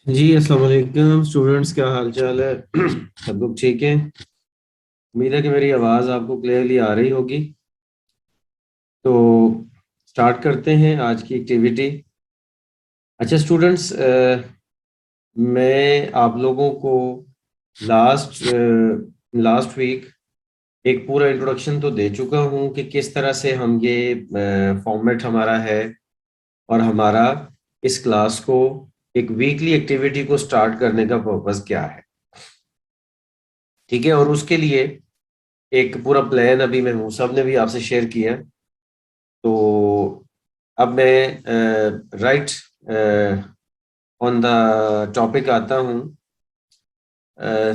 जी अस्सलाम वालेकुम स्टूडेंट्स, क्या हाल चाल है? सब लोग ठीक हैं? उम्मीद है कि मेरी आवाज़ आपको क्लियरली आ रही होगी। तो स्टार्ट करते हैं आज की एक्टिविटी। अच्छा स्टूडेंट्स, मैं आप लोगों को लास्ट लास्ट वीक एक पूरा इंट्रोडक्शन तो दे चुका हूँ कि किस तरह से हम ये फॉर्मेट हमारा है और हमारा इस क्लास को एक वीकली एक्टिविटी को स्टार्ट करने का पर्पस क्या है। ठीक है, और उसके लिए एक पूरा प्लान अभी महमूद साहब ने भी आपसे शेयर किया। तो अब मैं राइट ऑन द टॉपिक आता हूँ। अ,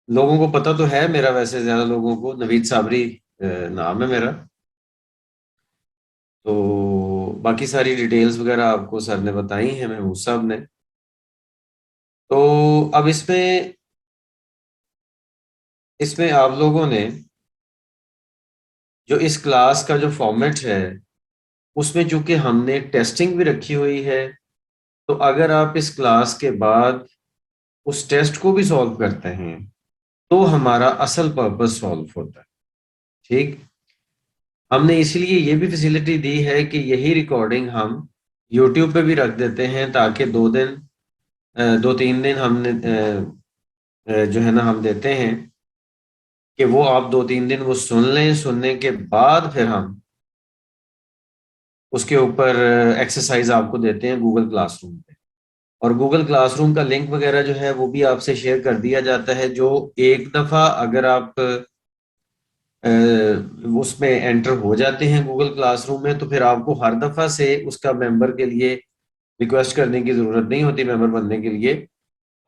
लोगों को पता तो है मेरा, वैसे ज़्यादा लोगों को नवीद साबरी नाम है मेरा। तो बाकी सारी डिटेल्स वगैरह आपको सर ने बताई हैं, महमूद साहब ने। तो अब इसमें इसमें आप लोगों ने जो इस क्लास का जो फॉर्मेट है उसमें चूंकि हमने टेस्टिंग भी रखी हुई है, तो अगर आप इस क्लास के बाद उस टेस्ट को भी सॉल्व करते हैं तो हमारा असल पर्पस सॉल्व होता है। ठीक, हमने इसलिए ये भी फैसिलिटी दी है कि यही रिकॉर्डिंग हम यूट्यूब पे भी रख देते हैं, ताकि 2-3 दिन हमने जो है ना हम देते हैं कि वो आप 2-3 दिन वो सुन लें। सुनने के बाद फिर हम उसके ऊपर एक्सरसाइज आपको देते हैं गूगल क्लासरूम पे। और गूगल क्लासरूम का लिंक वगैरह जो है वो भी आपसे शेयर कर दिया जाता है। जो एक दफ़ा अगर आप अ, उसमें एंटर हो जाते हैं गूगल क्लासरूम में, तो फिर आपको हर दफ़ा से उसका मेंबर के लिए रिक्वेस्ट करने की ज़रूरत नहीं होती मेंबर बनने के लिए।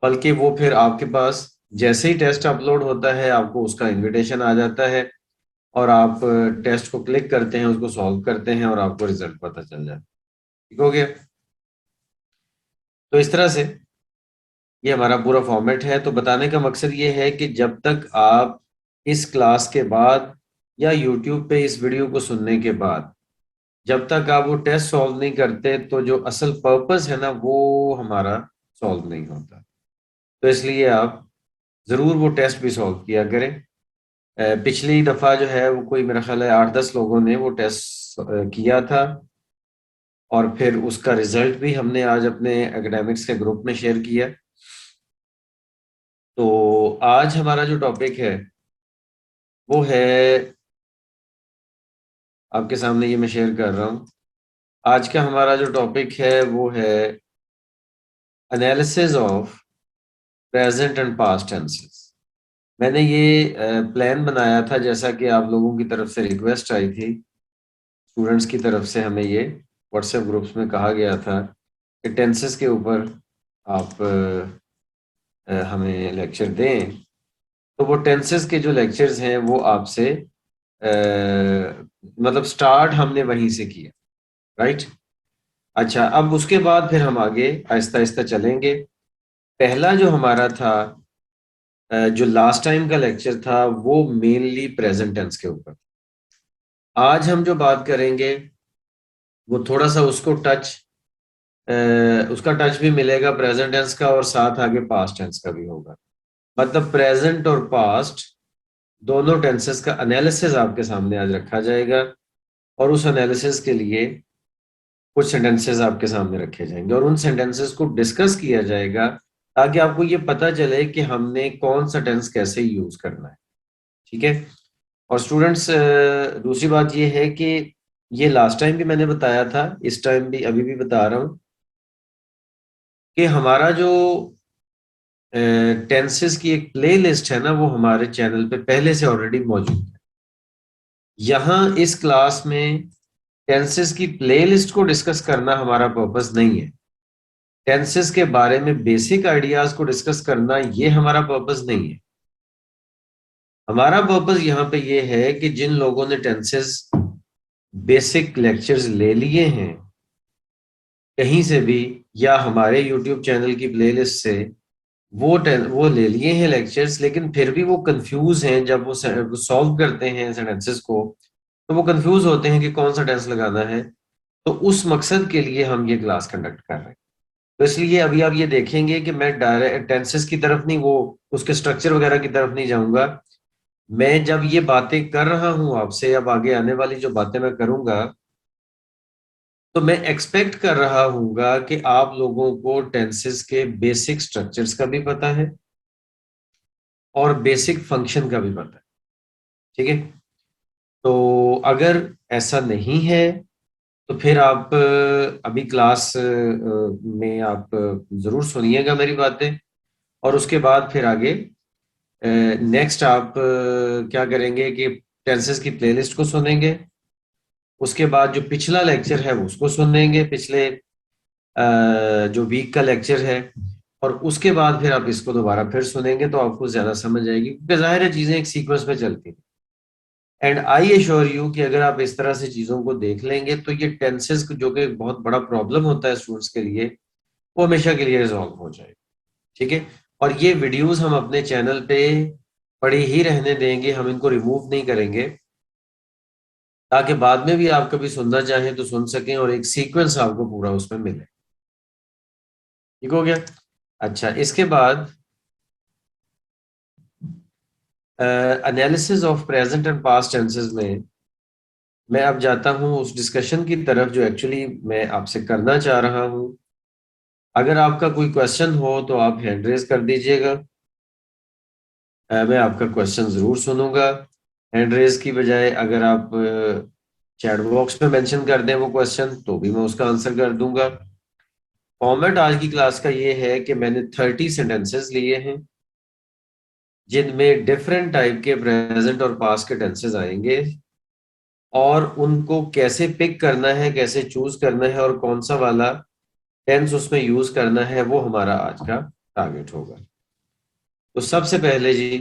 बल्कि वो फिर आपके पास जैसे ही टेस्ट अपलोड होता है आपको उसका इनविटेशन आ जाता है और आप टेस्ट को क्लिक करते हैं, उसको सॉल्व करते हैं और आपको रिजल्ट पता चल जाता है। ठीक हो गया? तो इस तरह से ये हमारा पूरा फॉर्मेट है। तो बताने का मकसद ये है कि जब तक आप इस क्लास के बाद या यूट्यूब पे इस वीडियो को सुनने के बाद जब तक आप वो टेस्ट सॉल्व नहीं करते, तो जो असल पर्पस है ना वो हमारा सॉल्व नहीं होता। तो इसलिए आप ज़रूर वो टेस्ट भी सॉल्व किया करें। पिछली दफ़ा जो है वो कोई मेरा ख्याल है 8-10 लोगों ने वो टेस्ट किया था, और फिर उसका रिजल्ट भी हमने आज अपने एकेडमिक्स के ग्रुप में शेयर किया। तो आज हमारा जो टॉपिक है वो है, आपके सामने ये मैं शेयर कर रहा हूँ। आज का हमारा जो टॉपिक है वो है analysis of present and past tenses. मैंने ये प्लान बनाया था, जैसा कि आप लोगों की तरफ से रिक्वेस्ट आई थी, स्टूडेंट्स की तरफ से हमें ये व्हाट्सएप ग्रुप्स में कहा गया था कि टेंसेस के ऊपर आप हमें लेक्चर दें। तो वो टेंसेस के जो लेक्चर्स हैं वो आपसे मतलब स्टार्ट हमने वहीं से किया। राइट। अच्छा, अब उसके बाद फिर हम आगे आहिस्ता आहिस्ता चलेंगे। पहला जो हमारा था, जो लास्ट टाइम का लेक्चर था, वो मेनली प्रेजेंट टेंस के ऊपर। आज हम जो बात करेंगे वो थोड़ा सा उसको उसका टच भी मिलेगा प्रेजेंट टेंस का, और साथ आगे पास्ट टेंस का भी होगा। मतलब प्रेजेंट और पास्ट दोनों टेंसेस का एनालिसिस आपके सामने आज रखा जाएगा, और उस एनालिसिस के लिए कुछ सेंटेंसेस आपके सामने रखे जाएंगे और उन सेंटेंसेस को डिस्कस किया जाएगा, ताकि आपको ये पता चले कि हमने कौन सा टेंस कैसे यूज करना है। ठीक है। और स्टूडेंट्स, दूसरी बात ये है कि ये लास्ट टाइम भी मैंने बताया था, इस टाइम भी अभी भी बता रहा हूँ कि हमारा जो टेंसेस की एक प्ले लिस्ट है ना, वो हमारे चैनल पे पहले से ऑलरेडी मौजूद है। यहाँ इस क्लास में टेंसेस की प्ले लिस्ट को डिस्कस करना हमारा पर्पस नहीं है। टेंसेस के बारे में बेसिक आइडियाज को डिस्कस करना ये हमारा पर्पस नहीं है। हमारा पर्पस यहाँ पे ये है कि जिन लोगों ने टेंसेस बेसिक लेक्चर्स ले लिए हैं कहीं से भी, या हमारे यूट्यूब चैनल की प्लेलिस्ट से वो ले लिए हैं लेक्चर्स, लेकिन फिर भी वो कंफ्यूज हैं जब वो सॉल्व करते हैं सेंटेंसेस को, तो वो कंफ्यूज होते हैं कि कौन सा टेंस लगाना है। तो उस मकसद के लिए हम ये क्लास कंडक्ट कर रहे हैं। तो इसलिए अभी आप ये देखेंगे कि मैं डायरेक्ट टेंसेस की तरफ नहीं, वो उसके स्ट्रक्चर वगैरह की तरफ नहीं जाऊंगा। मैं जब ये बातें कर रहा हूं आपसे, अब आगे आने वाली जो बातें मैं करूंगा, तो मैं एक्सपेक्ट कर रहा हूंगा कि आप लोगों को टेंसेस के बेसिक स्ट्रक्चर्स का भी पता है और बेसिक फंक्शन का भी पता है। ठीक है। तो अगर ऐसा नहीं है तो फिर आप अभी क्लास में आप जरूर सुनिएगा मेरी बातें, और उसके बाद फिर आगे नेक्स्ट आप क्या करेंगे कि टेंसेस की प्लेलिस्ट को सुनेंगे। उसके बाद जो पिछला लेक्चर है वो उसको सुनेंगे, पिछले जो वीक का लेक्चर है, और उसके बाद फिर आप इसको दोबारा फिर सुनेंगे तो आपको ज्यादा समझ आएगी, क्योंकि जाहिर है चीजें एक सीक्वेंस में चलती हैं। एंड आई एश्योर यू कि अगर आप इस तरह से चीजों को देख लेंगे तो ये टेंसेस जो कि एक बहुत बड़ा प्रॉब्लम होता है स्टूडेंट्स के लिए, वो हमेशा के लिए रिजॉल्व हो जाएगा। ठीक है। और ये वीडियोस हम अपने चैनल पे पड़े ही रहने देंगे, हम इनको रिमूव नहीं करेंगे, ताकि बाद में भी आप कभी सुनना चाहें तो सुन सकें और एक सीक्वेंस आपको पूरा उसमें मिले। ठीक हो गया। अच्छा, इसके बाद analysis of present and past tenses में मैं अब जाता हूं उस डिस्कशन की तरफ जो एक्चुअली मैं आपसे करना चाह रहा हूं। अगर आपका कोई क्वेश्चन हो तो आप हैंड रेज कर दीजिएगा। मैं आपका क्वेश्चन जरूर सुनूंगा। हैंड रेज की बजाय अगर आप चैट बॉक्स में मेंशन कर दें वो क्वेश्चन, तो भी मैं उसका आंसर कर दूंगा। फॉर्मेट आज की क्लास का ये है कि मैंने 30 सेंटेंसेस लिए हैं जिनमें डिफरेंट टाइप के प्रेजेंट और पास्ट के टेंसेस आएंगे, और उनको कैसे पिक करना है, कैसे चूज करना है, और कौन सा वाला टेंस उसमें यूज करना है, वो हमारा आज का टारगेट होगा। तो सबसे पहले जी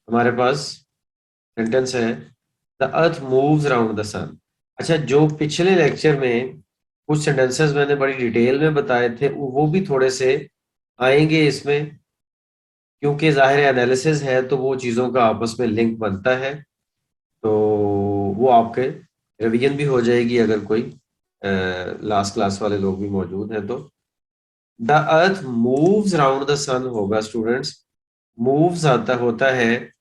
हमारे पास सेंटेंस है, the earth moves around the sun. अच्छा, जो पिछले लेक्चर में कुछ सेंटेंसेस मैंने बड़ी डिटेल में बताए थे वो भी थोड़े से आएंगे इसमें, क्योंकि जाहिर एनालिसिस है तो वो चीज़ों का आपस में लिंक बनता है। तो वो आपके रिवीजन भी हो जाएगी अगर कोई लास्ट क्लास वाले लोग भी मौजूद हैं तो। The earth moves around the sun होगा स्टूडेंट्स। मूव्स आता होता है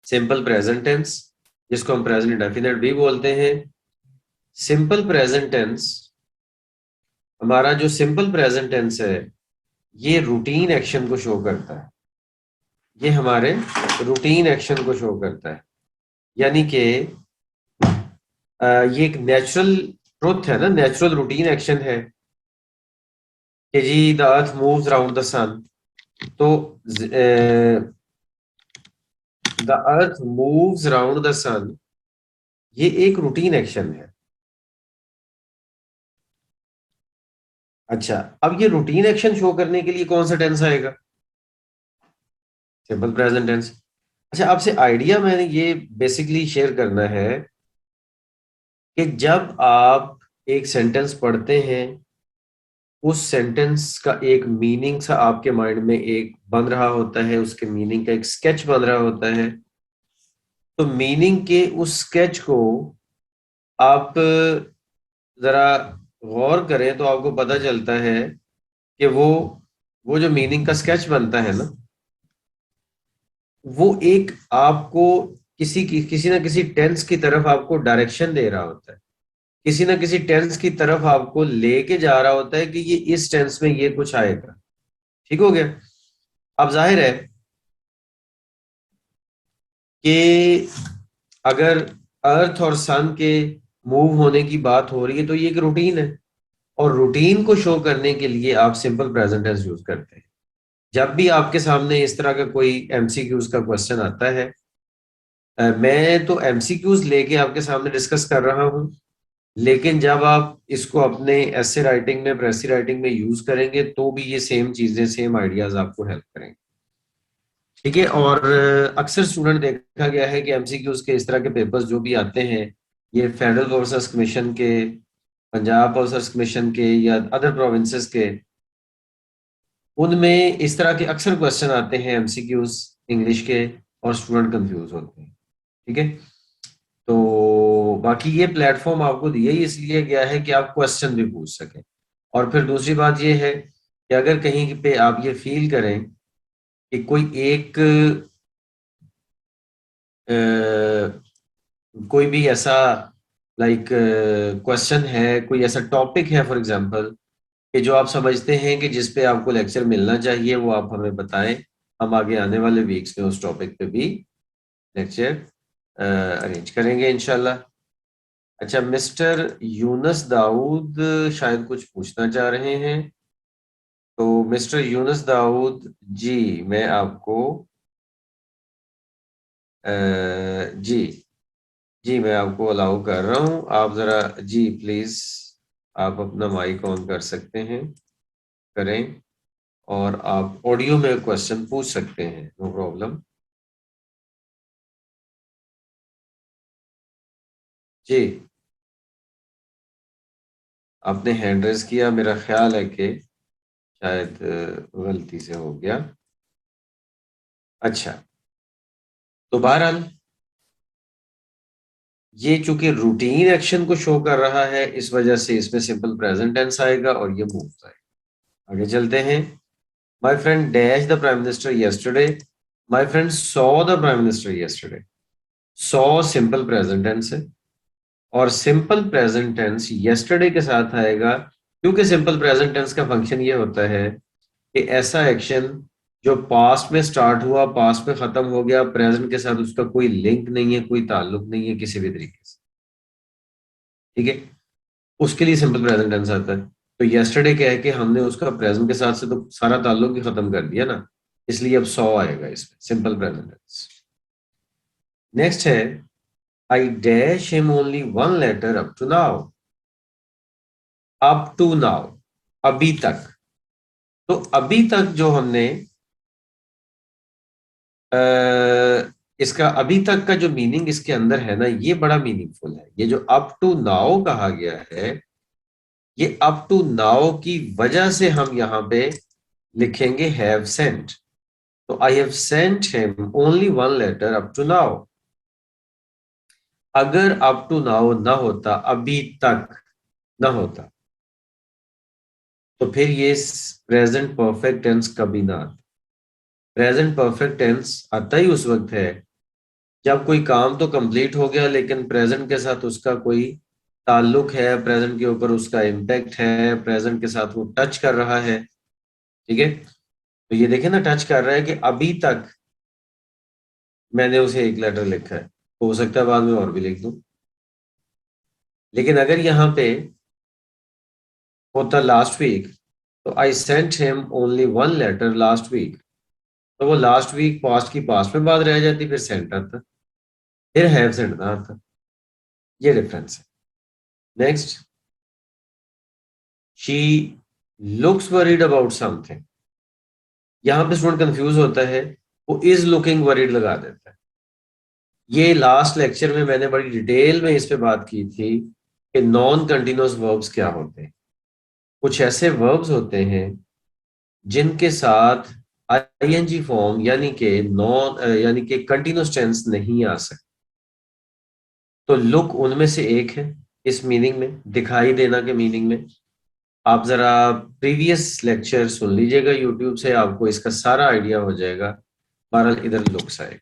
सिंपल प्रेजेंट टेंस, जिसको हम प्रेजेंट इंडेफिनिट भी बोलते हैं। सिंपल प्रेजेंट टेंस, हमारा जो सिंपल प्रेजेंट टेंस है ये रूटीन एक्शन को शो करता है। ये हमारे रूटीन एक्शन को शो करता है, यानी कि ये एक नेचुरल ट्रुथ है ना, नेचुरल रूटीन एक्शन है कि जी the earth moves around the sun. तो the earth moves around the sun ये एक रूटीन एक्शन है। अच्छा, अब ये रूटीन एक्शन शो करने के लिए कौन सा टेंस आएगा? Simple present tense. अच्छा, आपसे आइडिया मैंने ये बेसिकली शेयर करना है कि जब आप एक सेंटेंस पढ़ते हैं, उस सेंटेंस का एक मीनिंग सा आपके माइंड में एक बन रहा होता है, उसके मीनिंग का एक स्केच बन रहा होता है। तो मीनिंग के उस स्केच को आप जरा गौर करें तो आपको पता चलता है कि वो जो मीनिंग का स्केच बनता है ना, वो एक आपको किसी ना किसी टेंस की तरफ आपको डायरेक्शन दे रहा होता है, किसी ना किसी टेंस की तरफ आपको लेके जा रहा होता है कि ये इस टेंस में ये कुछ आएगा। ठीक हो गया। अब जाहिर है कि अगर अर्थ और सन के मूव होने की बात हो रही है तो ये एक रूटीन है, और रूटीन को शो करने के लिए आप सिंपल प्रेजेंट टेंस यूज करते हैं। जब भी आपके सामने इस तरह का कोई एमसीक्यूज का क्वेश्चन आता है, मैं तो एमसीक्यूज लेके आपके सामने डिस्कस कर रहा हूं, लेकिन जब आप इसको अपने ऐसे राइटिंग में, प्रेसी राइटिंग में यूज करेंगे तो भी ये सेम चीजें, सेम आइडियाज आपको हेल्प करेंगे। ठीक है। और अक्सर स्टूडेंट देखा गया है कि एमसीक्यूज के इस तरह के पेपर्स जो भी आते हैं, ये फेडरल प्रोफेसर्स कमीशन के, पंजाब प्रोफेसर्स कमीशन के, या अदर प्रोविंसेस के, उनमें इस तरह के अक्सर क्वेश्चन आते हैं एमसीक्यूज इंग्लिश के, और स्टूडेंट कंफ्यूज होते हैं। ठीक है। तो बाकी ये प्लेटफॉर्म आपको दिया ही इसलिए गया है कि आप क्वेश्चन भी पूछ सकें। और फिर दूसरी बात ये है कि अगर कहीं पे आप ये फील करें कि कोई एक कोई भी ऐसा लाइक क्वेश्चन है, कोई ऐसा टॉपिक है फॉर एग्जांपल कि जो आप समझते हैं कि जिस पे आपको लेक्चर मिलना चाहिए, वो आप हमें बताएं। हम आगे आने वाले वीक्स में उस टॉपिक पे भी लेक्चर अरेंज करेंगे इंशाल्लाह। अच्छा, मिस्टर यूनस दाऊद शायद कुछ पूछना चाह रहे हैं। तो मिस्टर यूनस दाऊद जी, मैं आपको जी जी मैं आपको अलाउ कर रहा हूं। आप जरा जी प्लीज आप अपना माइक ऑन कर सकते हैं, करें, और आप ऑडियो में क्वेश्चन पूछ सकते हैं, नो प्रॉब्लम। जी, आपने हैंड रेज किया, मेरा ख्याल है कि शायद गलती से हो गया। अच्छा, तो बहरहाल ये चूंकि रूटीन एक्शन को शो कर रहा है, इस वजह से इसमें सिंपल प्रेजेंट टेंस आएगा और ये मूव आएगा। आगे चलते हैं। My friend dash the prime minister yesterday. My friend saw the prime minister yesterday. Saw simple present tense है और सिंपल प्रेजेंट टेंस यस्टरडे के साथ आएगा, क्योंकि सिंपल प्रेजेंट टेंस का फंक्शन ये होता है कि ऐसा एक्शन जो पास्ट में स्टार्ट हुआ, पास्ट में खत्म हो गया, प्रेजेंट के साथ उसका कोई लिंक नहीं है, कोई ताल्लुक नहीं है किसी भी तरीके से। ठीक है, उसके लिए सिंपल प्रेजेंट टेंस आता है। तो यस्टरडे क्या है कि हमने उसका प्रेजेंट के साथ से तो सारा ताल्लुक ही खत्म कर दिया ना, इसलिए अब सौ आएगा इसमें, सिंपल प्रेजेंट टेंस। नेक्स्ट है, I dash him only one letter up to now. Up to now, अभी तक। तो अभी तक जो हमने इसका अभी तक का जो मीनिंग इसके अंदर है ना, ये बड़ा मीनिंगफुल है। ये जो अप टू नाउ कहा गया है, ये अप टू नाउ की वजह से हम यहाँ पे लिखेंगे हैव सेंट। तो I have sent him only one letter up to now. अगर अप टू नाउ ना होता, अभी तक ना होता, तो फिर ये प्रेजेंट परफेक्ट टेंस कभी ना आता। प्रेजेंट परफेक्ट टेंस आता ही उस वक्त है जब कोई काम तो कंप्लीट हो गया लेकिन प्रेजेंट के साथ उसका कोई ताल्लुक है, प्रेजेंट के ऊपर उसका इम्पैक्ट है, प्रेजेंट के साथ वो टच कर रहा है। ठीक है, तो ये देखें ना, टच कर रहा है कि अभी तक मैंने उसे एक लेटर लिखा है, हो सकता है बाद में और भी लिख दूं। लेकिन अगर यहाँ पे होता लास्ट वीक, तो I sent him only one letter last week, तो वो लास्ट वीक पास्ट की पास्ट में बात रह जाती, फिर सेंट आता, फिर हैव सेंट ना आता। ये डिफरेंस है। Next, she looks worried about something. यहां पे स्टूडेंट कंफ्यूज होता है, वो इज लुकिंग वरीड लगा देता है। ये लास्ट लेक्चर में मैंने बड़ी डिटेल में इस पे बात की थी कि नॉन कंटिन्यूअस वर्ब्स क्या होते हैं। कुछ ऐसे वर्ब्स होते हैं जिनके साथ आईएनजी फॉर्म यानी कि नॉन यानी कि कंटिन्यूअस टेंस नहीं आ सकते। तो लुक उनमें से एक है, इस मीनिंग में, दिखाई देना के मीनिंग में। आप जरा प्रीवियस लेक्चर सुन लीजिएगा यूट्यूब से, आपको इसका सारा आइडिया हो जाएगा। बहरहाल इधर लुक्स आए।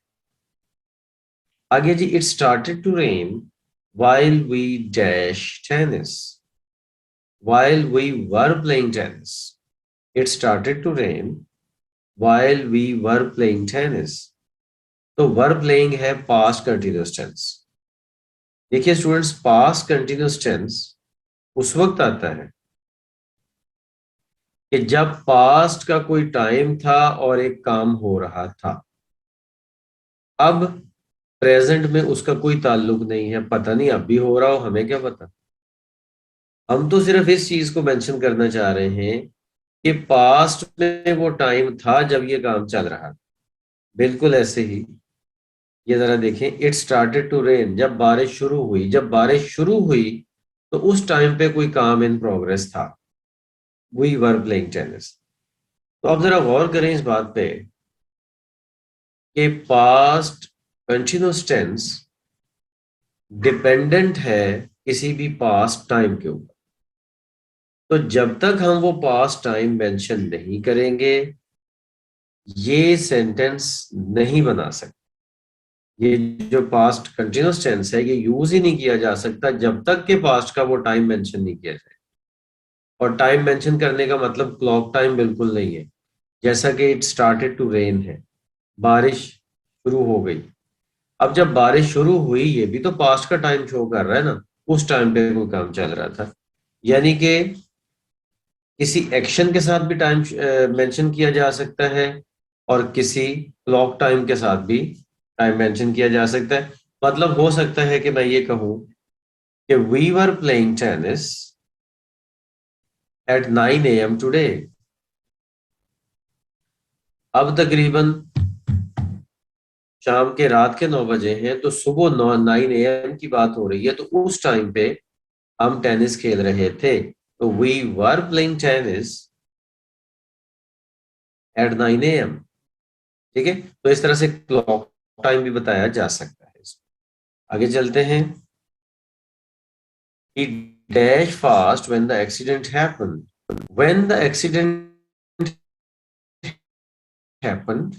आगे जी, it started to rain while we dash tennis, while we were playing tennis. It started to rain while we were playing tennis. तो were playing है past continuous tense। देखिए स्टूडेंट्स, past continuous tense उस वक्त आता है कि जब past का कोई टाइम था और एक काम हो रहा था। अब प्रेजेंट में उसका कोई ताल्लुक नहीं है, पता नहीं अब भी हो रहा हो, हमें क्या पता। हम तो सिर्फ इस चीज को मेंशन करना चाह रहे हैं कि पास्ट में वो टाइम था जब ये काम चल रहा था। बिल्कुल ऐसे ही ये जरा देखें, इट स्टार्टेड टू रेन, जब बारिश शुरू हुई, जब बारिश शुरू हुई तो उस टाइम पे कोई काम इन प्रोग्रेस था। We were playing tennis. तो अब जरा गौर करें इस बात पे कि पास्ट कंटिन्यूअस टेंस डिपेंडेंट है किसी भी पास्ट टाइम के ऊपर। तो जब तक हम वो पास्ट टाइम मेंशन नहीं करेंगे ये सेंटेंस नहीं बना सकते। ये जो पास्ट कंटिन्यूअस टेंस है ये यूज ही नहीं किया जा सकता जब तक के पास्ट का वो टाइम मेंशन नहीं किया जाए। और टाइम मेंशन करने का मतलब क्लॉक टाइम बिल्कुल नहीं है। जैसा कि इट स्टार्टेड टू रेन है, बारिश शुरू हो गई। अब जब बारिश शुरू हुई ये भी तो पास्ट का टाइम शो कर रहा है ना, उस टाइम पे कोई काम चल रहा था। यानी कि किसी एक्शन के साथ भी टाइम मेंशन किया जा सकता है और किसी क्लॉक टाइम के साथ भी टाइम मेंशन किया जा सकता है। मतलब हो सकता है कि मैं ये कहूं कि we were playing tennis at 9 AM today. अब तकरीबन शाम के रात के 9 बजे हैं तो सुबह 9 AM की बात हो रही है, तो उस टाइम पे हम टेनिस खेल रहे थे। तो we were playing tennis at 9 AM। ठीक है, तो इस तरह से क्लॉक टाइम भी बताया जा सकता है। आगे चलते हैं। He dashed fast when the accident happened. When the accident happened,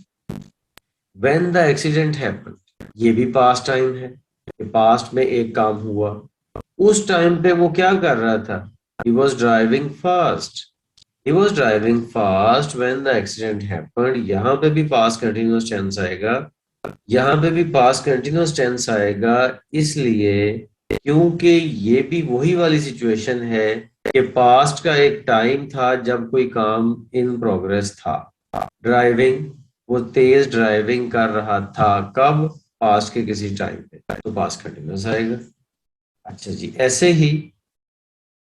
when the accident happened, ये भी पास्ट टाइम है कि पास्ट में एक काम हुआ। उस टाइम पे वो क्या कर रहा था? He was driving fast. He was driving fast when the accident happened. यहाँ पे भी पास्ट कंटिन्यूअस टेंस आएगा, यहाँ पे भी पास्ट कंटिन्यूअस टेंस आएगा, इसलिए क्योंकि ये भी वही वाली सिचुएशन है कि पास्ट का एक टाइम था जब कोई काम इन प्रोग्रेस था। ड्राइविंग, वो तेज ड्राइविंग कर रहा था, कब? पास्ट के किसी टाइम पे, तो पास्ट कंटिन्यूअस आएगा। अच्छा जी, ऐसे ही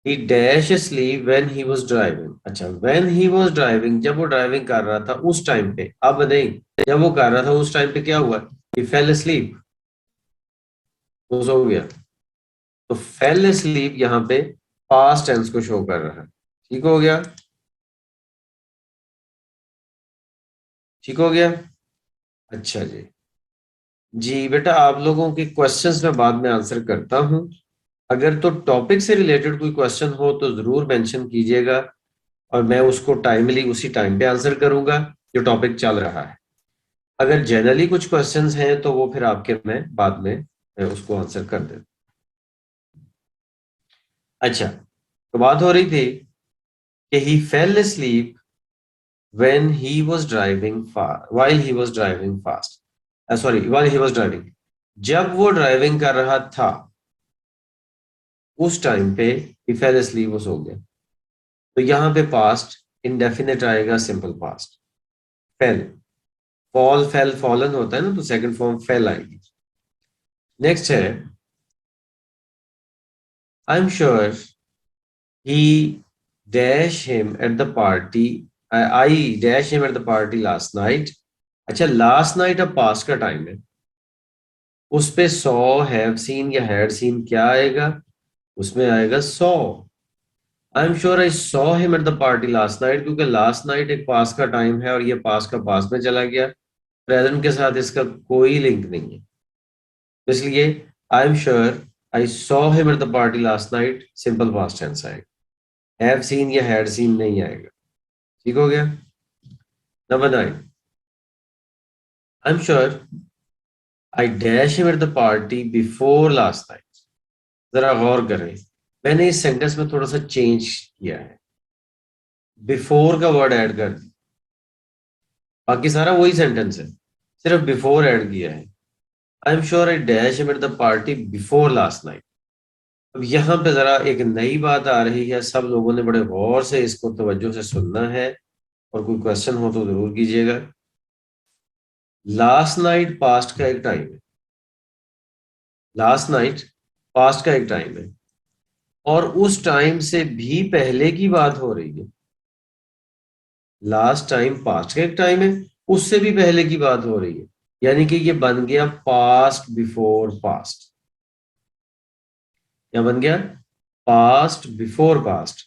he dash asleep when he was driving। अच्छा, when he was driving, जब वो ड्राइविंग कर रहा था उस टाइम पे, अब नहीं, जब वो कर रहा था उस टाइम पे क्या हुआ? he fell asleep, वो सो गया। तो fell asleep यहाँ पे पास्ट टेंस को शो कर रहा है। ठीक हो गया? ठीक हो गया? अच्छा जी। जी बेटा, आप लोगों के क्वेश्चंस मैं बाद में आंसर करता हूँ। अगर तो टॉपिक से रिलेटेड कोई क्वेश्चन हो तो जरूर मेंशन कीजिएगा और मैं उसको टाइमली उसी टाइम पे आंसर करूंगा जो टॉपिक चल रहा है। अगर जनरली कुछ क्वेश्चंस हैं तो वो फिर आपके मैं बाद में उसको आंसर कर देता। अच्छा, तो बात हो रही थी कि ही fail asleep when he was driving far while he was driving fast, sorry, while he was driving, जब वो ड्राइविंग कर रहा था उस टाइम पे he fell asleep, वो सो गया। तो यहाँ पे पास्ट इंडेफिनेट आएगा, simple past. Fail, fall, fail, fallen होता है ना, तो सेकंड फॉर्म फेल आएगी। नेक्स्ट है, आई am sure he dash him at the party, I dash him at the party last night। अच्छा, लास्ट नाइट अब पास्ट का टाइम है, उस पे सॉ, हैव सीन या हैड सीन क्या आएगा? उसमें आएगा saw. I am sure I saw him at the party last night, क्योंकि लास्ट नाइट एक पास्ट का टाइम है और ये पास्ट का पास्ट में चला गया, प्रेजेंट के साथ इसका कोई लिंक नहीं है। तो इसलिए I am sure I saw him at the party last night, simple past tense आएगा, हैव सीन या हैड सीन नहीं आएगा। ठीक हो गया? Number 9, I am sure I dash him at the party before last night. जरा गौर करें, मैंने इस सेंटेंस में थोड़ा सा चेंज किया है, बिफोर का वर्ड ऐड कर दिया। बाकी सारा वही सेंटेंस है, सिर्फ बिफोर ऐड किया है। आई am sure I dash him at the party before last night. अब यहाँ पे जरा एक नई बात आ रही है, सब लोगों ने बड़े गौर से इसको तवज्जो से सुनना है और कोई क्वेश्चन हो तो जरूर कीजिएगा। लास्ट नाइट पास्ट का एक टाइम है, लास्ट नाइट पास्ट का एक टाइम है और उस टाइम से भी पहले की बात हो रही है। लास्ट टाइम पास्ट का एक टाइम है, उससे भी पहले की बात हो रही है, यानी कि ये बन गया पास्ट बिफोर पास्ट। क्या बन गया? Past before past.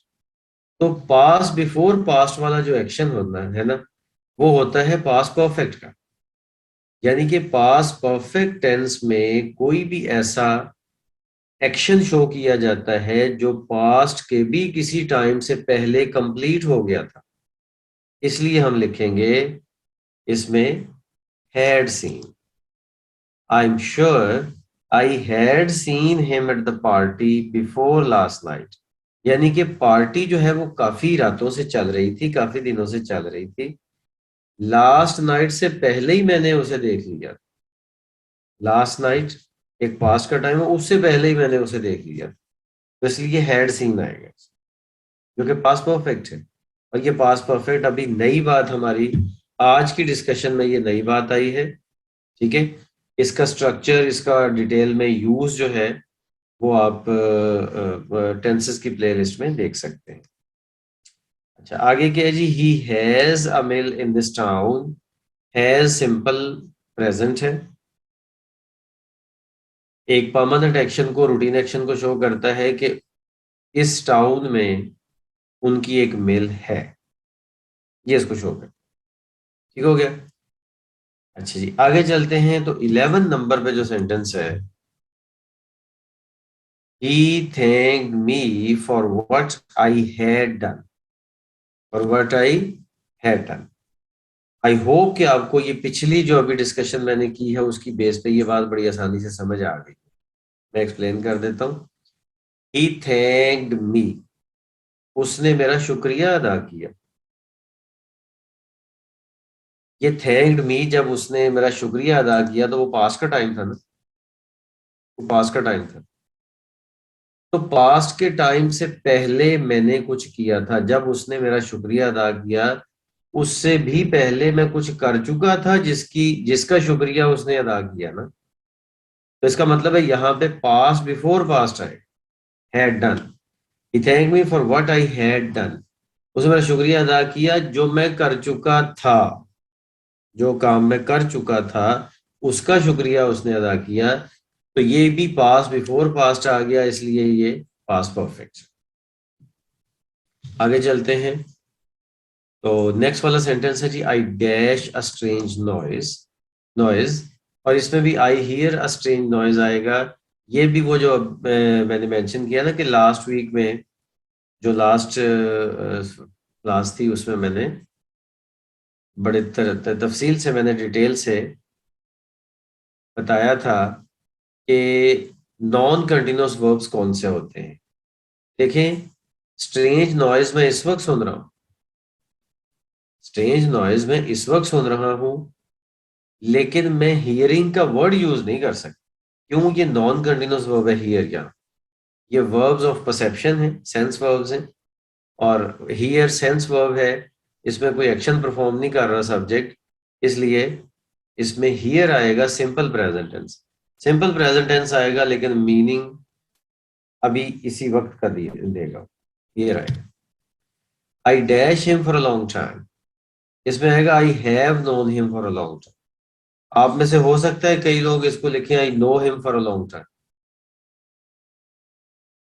तो पास्ट बिफोर पास्ट वाला जो एक्शन होना है ना, वो होता है पास्ट परफेक्ट का। यानी कि पास्ट परफेक्ट टेंस में कोई भी ऐसा एक्शन शो किया जाता है जो पास्ट के भी किसी टाइम से पहले कंप्लीट हो गया था, इसलिए हम लिखेंगे इसमें had seen. I am sure I had seen him at the party before last night. यानी कि पार्टी जो है वो काफी रातों से चल रही थी, काफी दिनों से चल रही थी, लास्ट नाइट से पहले ही मैंने उसे देख लिया। लास्ट नाइट एक पास्ट का टाइम है, उससे पहले ही मैंने उसे देख लिया, तो इसलिए हैड सीन आएगा, जो कि पास्ट परफेक्ट है। और ये पास्ट परफेक्ट अभी नई बात हमारी आज की डिस्कशन में, ये नई बात आई है, ठीक है। इसका स्ट्रक्चर, इसका डिटेल में यूज जो है वो आप टेंसेस की प्लेलिस्ट में देख सकते हैं। अच्छा, आगे क्या है जी, he has a mill in this town. Has simple present है, एक परमानेंट एक्शन को, रूटीन एक्शन को शो करता है कि इस टाउन में उनकी एक मिल है, ये इसको शो करता है। ठीक हो गया। अच्छा जी, आगे चलते हैं। तो 11 नंबर पे जो सेंटेंस है, he thanked me for what I had done, for what I had done। I hope कि आपको ये पिछली जो अभी डिस्कशन मैंने की है उसकी बेस पे ये बात बड़ी आसानी से समझ आ गई। मैं एक्सप्लेन कर देता हूँ। he thanked me, उसने मेरा शुक्रिया अदा किया। ये थैंक्ड मी, जब उसने मेरा शुक्रिया अदा किया तो वो पास्ट का टाइम था ना, वो पास्ट का टाइम था। तो पास्ट के टाइम से पहले मैंने कुछ किया था, जब उसने मेरा शुक्रिया अदा किया उससे भी पहले मैं कुछ कर चुका था जिसका शुक्रिया उसने अदा किया ना। तो इसका मतलब है यहाँ पे पास्ट बिफोर पास्ट है, had done. He thank me for what I had done, उसने मेरा शुक्रिया अदा किया जो मैं कर चुका था, जो काम मैं कर चुका था उसका शुक्रिया उसने अदा किया। तो ये भी पास्ट बिफोर पास्ट आ गया, इसलिए ये पास्ट परफेक्ट। आगे चलते हैं। तो नेक्स्ट वाला सेंटेंस है जी, I dash a strange noise. Noise, और इसमें भी I hear a strange noise आएगा। ये भी वो जो मैंने मेंशन किया ना कि लास्ट वीक में जो लास्ट क्लास थी उसमें मैंने बड़े तफसील से, मैंने डिटेल से बताया था कि नॉन कंटिन्यूअस वर्ब्स कौन से होते हैं। देखें, स्ट्रेंज नॉइज मैं इस वक्त सुन रहा हूं, स्ट्रेंज नॉइज मैं इस वक्त सुन रहा हूं, लेकिन मैं हियरिंग का वर्ड यूज नहीं कर सकता। क्यों? ये नॉन कंटिन्यूअस वर्ब है हियर, यहाँ ये वर्ब्स ऑफ परसेप्शन है, सेंस वर्ब्स हैं। और हियर सेंस वर्ब है, इसमें कोई एक्शन परफॉर्म नहीं कर रहा सब्जेक्ट, इसलिए इसमें हियर आएगा simple present tense. Simple present tense आएगा, लेकिन मीनिंग अभी इसी वक्त का देगा। हियर आएगा आई dash him for a long time, इसमें आएगा I have known him for a long time. आप में से हो सकता है कई लोग इसको लिखें I know him for a long time,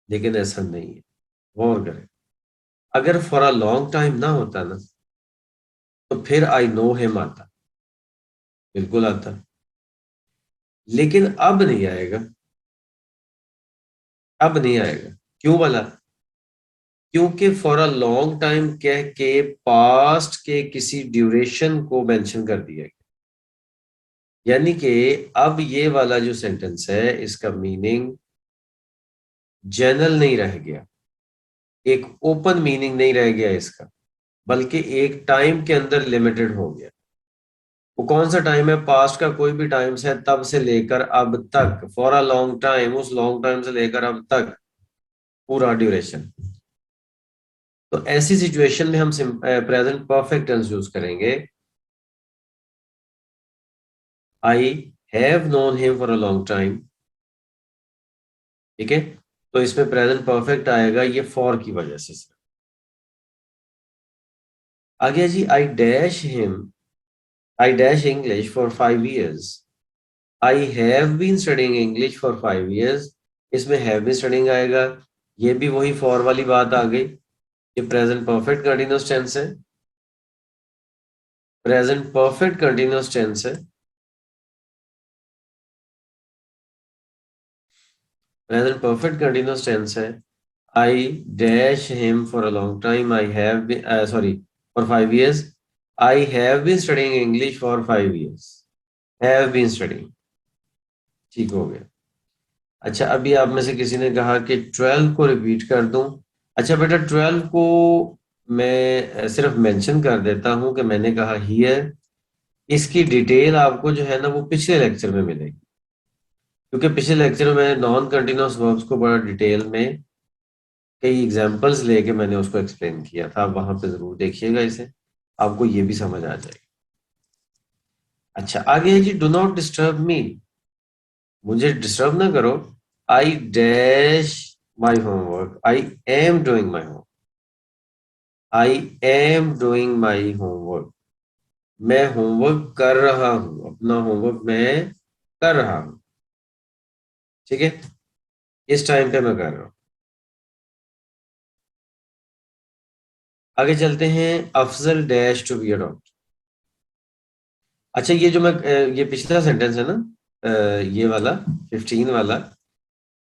लेकिन ऐसा नहीं है। गौर करें, अगर फॉर अ लॉन्ग टाइम ना होता ना तो फिर आई नो हिम आता, बिल्कुल आता, लेकिन अब नहीं आएगा। अब नहीं आएगा, क्यों वाला? क्योंकि फॉर अ लॉन्ग टाइम कह के पास्ट के किसी ड्यूरेशन को मेंशन कर दिया गया। यानी कि अब ये वाला जो सेंटेंस है इसका मीनिंग जनरल नहीं रह गया, एक ओपन मीनिंग नहीं रह गया इसका, बल्कि एक टाइम के अंदर लिमिटेड हो गया। वो कौन सा टाइम है? पास्ट का कोई भी टाइम से तब से लेकर अब तक, फॉर अ लॉन्ग टाइम, उस लॉन्ग टाइम से लेकर अब तक पूरा ड्यूरेशन। तो ऐसी सिचुएशन में हम प्रेजेंट परफेक्ट टेंस यूज करेंगे, I have known him for a long time. ठीक है, तो इसमें प्रेजेंट परफेक्ट आएगा, ये फॉर की वजह से। आ गया जी, I dash him, I dash English for 5 years। I have been studying English for 5 years, इसमें हैव बीन स्टडिंग आएगा, ये भी वही फॉर वाली बात आ गई। ये प्रेजेंट परफेक्ट कंटिन्यूअस टेंस है, प्रेजेंट परफेक्ट कंटिन्यूअस टेंस है। प्रेजेंट परफेक्ट कंटिन्यूअस टेंस है, I dash him for a long time, I have sorry for 5 years, I have been studying English for 5 years, have been studying. ठीक हो गया। अच्छा, अभी आप में से किसी ने कहा कि 12 को रिपीट कर दूं। अच्छा बेटा, 12 को मैं सिर्फ मेंशन कर देता हूं कि मैंने कहा हियर। इसकी डिटेल आपको जो है ना वो पिछले लेक्चर में मिलेगी, क्योंकि पिछले लेक्चर में मैंने नॉन कंटिन्यूअस वर्ब्स को बड़ा डिटेल में कई एग्जांपल्स लेके मैंने उसको एक्सप्लेन किया था। आप वहां पे जरूर देखिएगा इसे, आपको ये भी समझ आ जाएगी। अच्छा, आगे है जी, डू नॉट डिस्टर्ब मी, मुझे डिस्टर्ब ना करो। I dash my homework, I am doing my homework, I am doing my homework, मैं होमवर्क कर रहा हूं, अपना होमवर्क मैं कर रहा हूं। ठीक है, इस टाइम पे मैं कर रहा हूं। आगे चलते हैं, Afzal dash to be a doctor. अच्छा, ये जो मैं ये पिछला सेंटेंस है ना, ये वाला 15 वाला,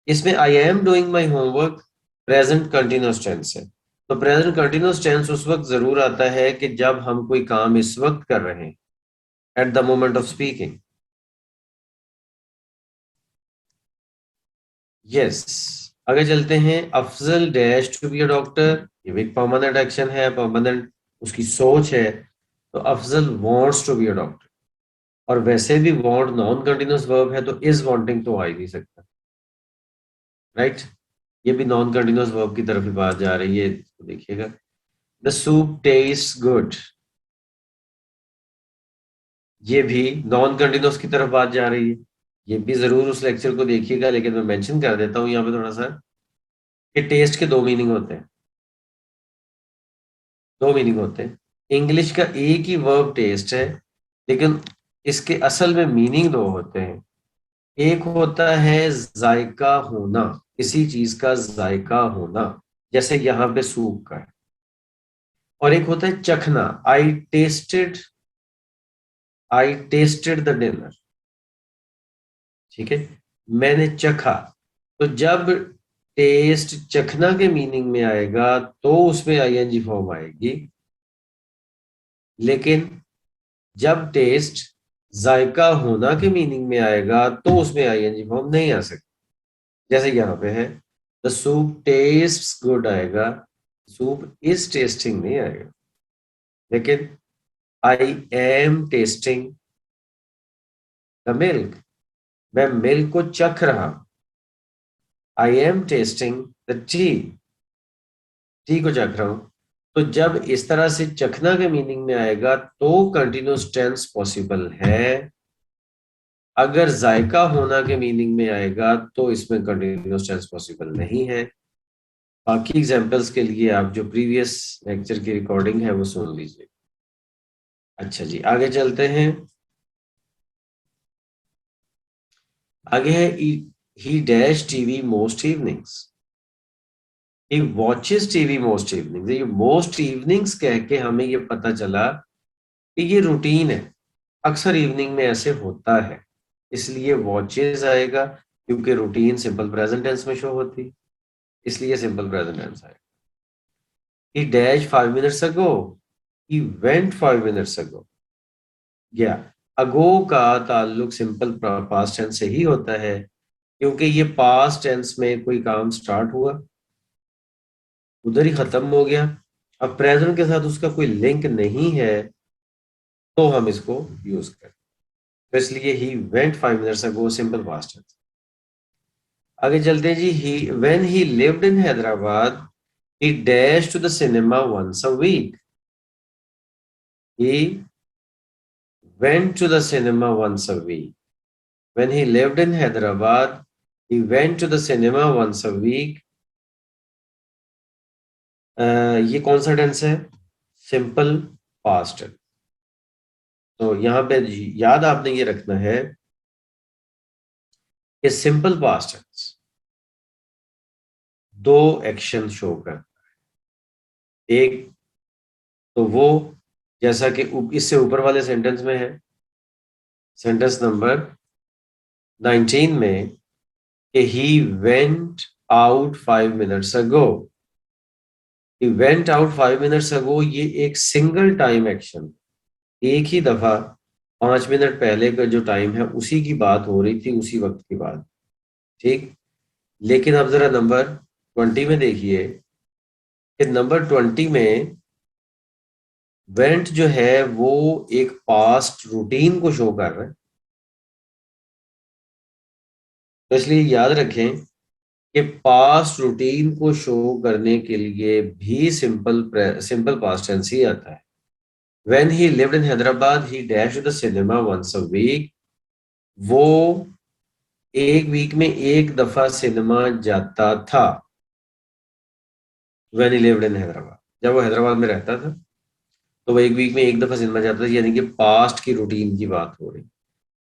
इसमें I am doing my homework present continuous tense है। तो प्रेजेंट कंटिन्यूअस टेंस उस वक्त जरूर आता है कि जब हम कोई काम इस वक्त कर रहे हैं, at the moment of speaking. Yes. आगे चलते हैं, Afzal dash to be a doctor, ये भी एक परमानेंट एक्शन है, परमानेंट उसकी सोच है। तो Afzal wants to be a doctor, और वैसे भी वांट नॉन कंटिन्यूअस वर्ब है, तो इज वांटिंग तो आ ही नहीं सकता, राइट। ये भी नॉन कंटिन्यूअस वर्ब की तरफ ही बात जा रही है, तो देखिएगा। द सूप टेस्ट गुड, ये भी नॉन कंटिन्यूअस की तरफ बात जा रही है। ये भी जरूर उस लेक्चर को देखिएगा, लेकिन मैं मेंशन कर देता हूँ यहाँ पे थोड़ा सा कि टेस्ट के दो मीनिंग होते हैं, दो मीनिंग होते हैं। इंग्लिश का एक ही वर्ब टेस्ट है, लेकिन इसके असल में मीनिंग दो होते हैं। एक होता है जायका होना, किसी चीज का जायका होना, जैसे यहाँ पे सूप का है। और एक होता है चखना, आई टेस्टेड द डिनर। ठीक है, मैंने चखा। तो जब टेस्ट चखना के मीनिंग में आएगा तो उसमें आईएनजी फॉर्म आएगी, लेकिन जब टेस्ट जायका होना के मीनिंग में आएगा तो उसमें आईएनजी फॉर्म नहीं आ सकती। जैसे यहाँ पे है, द सूप टेस्ट्स गुड आएगा, सूप इज टेस्टिंग नहीं आएगा। लेकिन I am testing the milk, मैं मिल्क को चख रहा हूं। I am testing the T, T को चख रहा हूं। तो जब इस तरह से चखना के मीनिंग में आएगा तो कंटिन्यूअस टेंस पॉसिबल है। अगर जायका होना के मीनिंग में आएगा तो इसमें कंटिन्यूअस टेंस पॉसिबल नहीं है। बाकी एग्जांपल्स के लिए आप जो प्रीवियस लेक्चर की रिकॉर्डिंग है वो सुन लीजिए। अच्छा जी, आगे चलते हैं। आगे है, ही डैश टीवी मोस्ट इवनिंग्स, ही वॉचेस टीवी मोस्ट इवनिंग्स। ये मोस्ट इवनिंग्स कह के हमें ये पता चला कि ये रूटीन है, अक्सर इवनिंग में ऐसे होता है, इसलिए वॉचेज आएगा, क्योंकि रूटीन सिंपल प्रेजेंट टेंस में शो होती, इसलिए सिंपल प्रेजेंट टेंस आएगा। ही डैश 5 minutes अगो, ही वेंट 5 minutes अगो। गया, अगो का ताल्लुक सिंपल पास्ट टेंस से ही होता है, क्योंकि ये पास्ट टेंस में कोई काम स्टार्ट हुआ, उधर ही खत्म हो गया। अब प्रेजेंट के साथ उसका कोई लिंक नहीं है, तो हम इसको यूज करें। तो इसलिए he went 5 minutes ago simple past tense. आगे चलते हैं जी, he when he lived in Hyderabad he dash to the cinema once a week, he went to the cinema once a week. When he lived in Hyderabad he went to the cinema once a week. ये कौन सा tense है? Simple past. तो यहाँ पे याद आपने ये रखना है कि सिंपल पास्ट टेंस दो एक्शन शो कर, एक तो वो जैसा कि इससे ऊपर वाले सेंटेंस में है, सेंटेंस नंबर 19 में, कि he went out 5 minutes ago. He went out 5 minutes ago, ये एक सिंगल टाइम एक्शन, एक ही दफा 5 मिनट पहले का जो टाइम है उसी की बात हो रही थी, उसी वक्त की बात। ठीक। लेकिन अब जरा नंबर 20 में देखिए कि नंबर 20 में वेंट जो है वो एक पास्ट रूटीन को शो कर रहा है। तो इसलिए याद रखें कि पास्ट रूटीन को शो करने के लिए भी सिंपल सिंपल पास्ट टेंस ही आता है। When he lived in Hyderabad he dash the cinema once a week. वो एक वीक में एक दफा सिनेमा जाता था। When he lived in Hyderabad, जब वो हैदराबाद में रहता था तो वो एक वीक में एक दफा सिनेमा जाता था, यानी कि पास्ट की रूटीन की बात हो रही।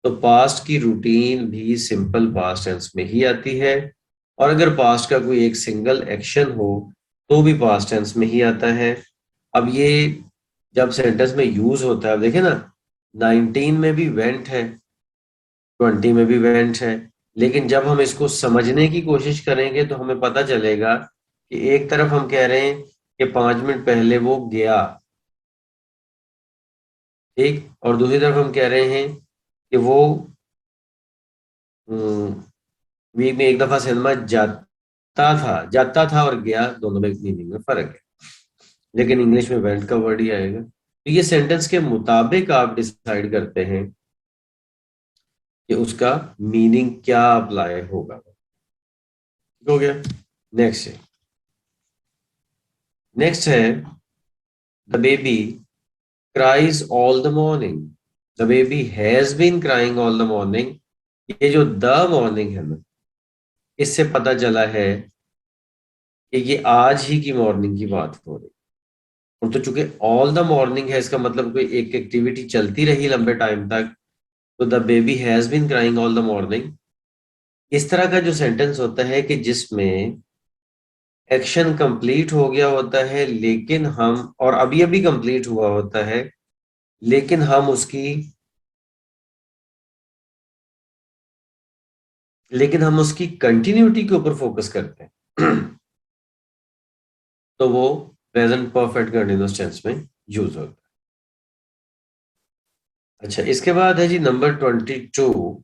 तो पास्ट की रूटीन भी सिंपल पास्ट टेंस में ही आती है। और अगर पास्ट का कोई एक सिंगल एक्शन हो तो भी पास्ट टेंस में ही आता है। अब ये जब सेंटेंस में यूज होता है, अब देखें ना, 19 में भी वेंट है, 20 में भी वेंट है। लेकिन जब हम इसको समझने की कोशिश करेंगे तो हमें पता चलेगा कि एक तरफ हम कह रहे हैं कि 5 मिनट पहले वो गया, ठीक, और दूसरी तरफ हम कह रहे हैं कि वो वीक में एक दफा सिनेमा जाता था और गया, दोनों में मीनिंग में फर्क है। लेकिन इंग्लिश में वेंट का वर्ड ही आएगा। तो ये सेंटेंस के मुताबिक आप डिसाइड करते हैं कि उसका मीनिंग क्या अप्लाई होगा। ठीक हो गया। नेक्स्ट है, नेक्स्ट है the baby cries all the morning. The baby has been crying all the morning. ये जो द मॉर्निंग है ना, इससे पता चला है कि ये आज ही की मॉर्निंग की बात हो रही है। और तो चूंकि ऑल द मॉर्निंग है, इसका मतलब कोई एक एक्टिविटी चलती रही लंबे टाइम तक। तो the baby has been crying all the morning, इस तरह का जो सेंटेंस होता है कि जिसमें एक्शन कंप्लीट हो गया होता है लेकिन हम, और अभी अभी कंप्लीट हुआ होता है लेकिन हम उसकी, कंटिन्यूटी के ऊपर फोकस करते हैं तो वो प्रेजेंट परफेक्ट कंटिन्यूअस टेंस में यूज होता है। अच्छा, इसके बाद है जी number 22।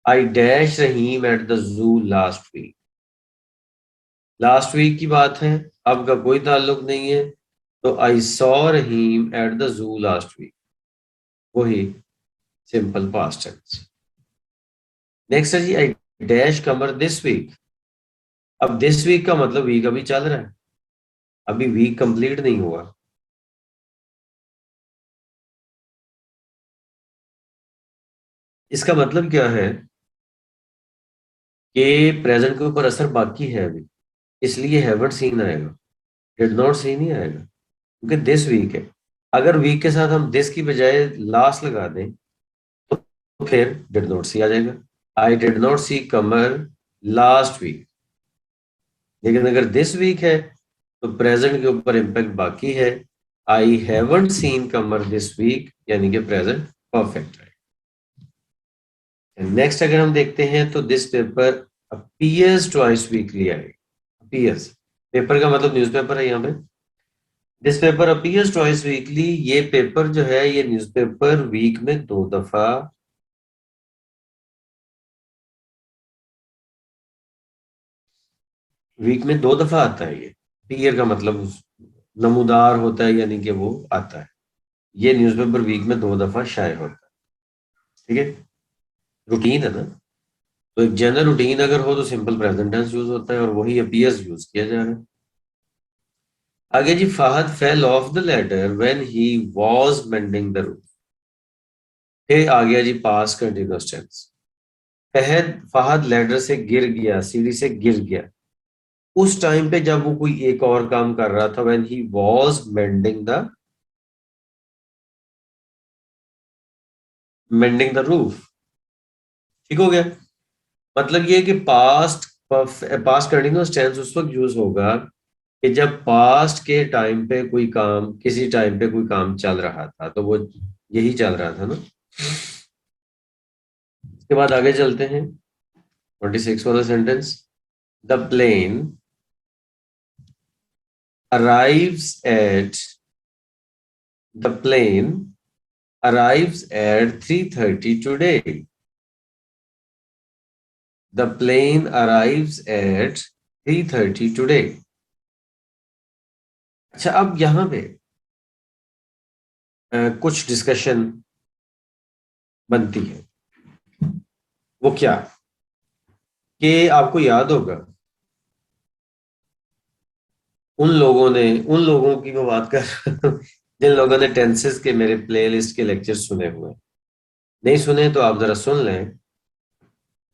I dash Rahim at the zoo last week. Last week की बात है, अब का कोई ताल्लुक नहीं है। तो I saw Rahim at the zoo last week, वही सिंपल पास्ट टेंस। नेक्स्ट है जी I dash Qamar this week. अब दिस वीक का मतलब वीक अभी चल रहा है, अभी वीक कंप्लीट नहीं हुआ। इसका मतलब क्या है कि प्रेजेंट के ऊपर असर बाकी है अभी, इसलिए हैवंट सीन आएगा, डिड नॉट सी नहीं आएगा, क्योंकि दिस वीक है। अगर वीक के साथ हम दिस की बजाय लास्ट लगा दें तो फिर डिड नॉट सी आ जाएगा। I did not see Qamar last week. लेकिन अगर दिस वीक है तो प्रेजेंट के ऊपर इम्पैक्ट बाकी है। I haven't seen Qamar this week, यानी कि प्रेजेंट परफेक्ट है। नेक्स्ट अगर हम देखते हैं तो this paper appears twice weekly आएगा। अपीयर्स, पेपर का मतलब न्यूज़पेपर है यहाँ पे। This paper appears twice weekly, ये पेपर जो है, ये न्यूज़पेपर वीक में दो दफा, वीक में दो दफा आता है। ये अपीयर का मतलब नमूदार होता है, यानी कि वो आता है। ये न्यूज़पेपर वीक में दो दफा शाये होता है। ठीक है, रूटीन है ना। तो एक जनरल रूटीन अगर हो तो सिंपल प्रेजेंट टेंस यूज होता है और वही अपीयर्स यूज किया जा रहा है। आगे जी, Fahad fell off the ladder when he was mending the roof. फिर आ गया जी past continuous tense. Fahad Fahad ladder से गिर गया, सीढ़ी से गिर गया उस टाइम पे जब वो कोई एक और काम कर रहा था। When he was mending the roof. ठीक हो गया। मतलब ये कि पास्ट कंटिन्यूअस टेंस उस वक्त यूज होगा कि जब पास्ट के टाइम पे कोई काम, किसी टाइम पे कोई काम चल रहा था, तो वो यही चल रहा था ना। इसके बाद आगे चलते हैं। 26 वाला sentence, the plane arrives at the plane arrives at 3:30 today. The plane arrives at 3:30 today. अच्छा, अब यहां पे कुछ डिस्कशन बनती है। वो क्या कि आपको याद होगा उन लोगों की मैं बात कर रहा हूं जिन लोगों ने टेंसेस के मेरे प्लेलिस्ट के लेक्चर सुने हुए हैं। नहीं सुने तो आप जरा सुन लें